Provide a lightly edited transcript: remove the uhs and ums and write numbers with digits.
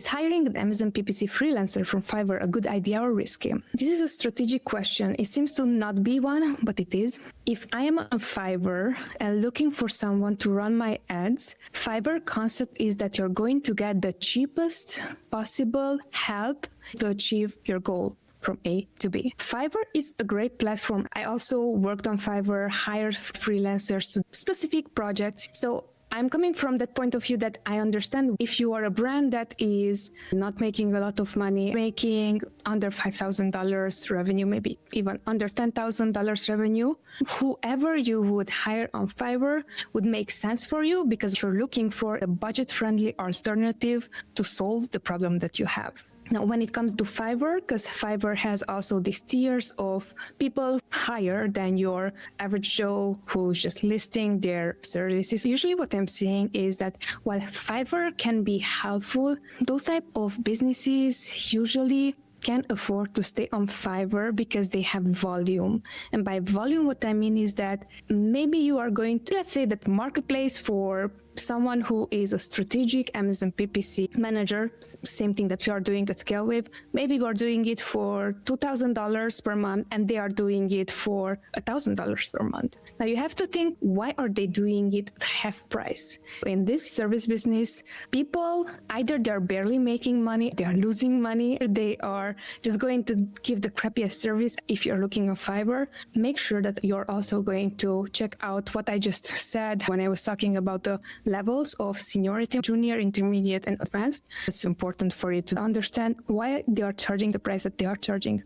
Is hiring an Amazon PPC freelancer from Fiverr a good idea or risky? This is a strategic question. It seems to not be one, but it is. If I am on Fiverr and looking for someone to run my ads, Fiverr concept is that you're going to get the cheapest possible help to achieve your goal from A to B. Fiverr is a great platform. I also worked on Fiverr, hired freelancers to specific projects. So I'm coming from that point of view that I understand if you are a brand that is not making a lot of money, making under $5,000 revenue, maybe even under $10,000 revenue, whoever you would hire on Fiverr would make sense for you because you're looking for a budget-friendly alternative to solve the problem that you have. Now, when it comes to Fiverr, because Fiverr has also these tiers of people higher than your average Joe who's just listing their services. Usually what I'm saying is that while Fiverr can be helpful, those type of businesses usually can't afford to stay on Fiverr because they have volume. And by volume, what I mean is that maybe you are going to, let's say, that marketplace for someone who is a strategic Amazon PPC manager, same thing that we are doing at Scale with. Maybe we're doing it for $2,000 per month and they are doing it for $1,000 per month. Now you have to think, why are they doing it at half price? In this service business, people, either they're barely making money, they are losing money, or they are just going to give the crappiest service. If you're looking on Fiverr, make sure that you're also going to check out what I just said when I was talking about the levels of seniority, junior, intermediate, and advanced. It's important for you to understand why they are charging the price that they are charging.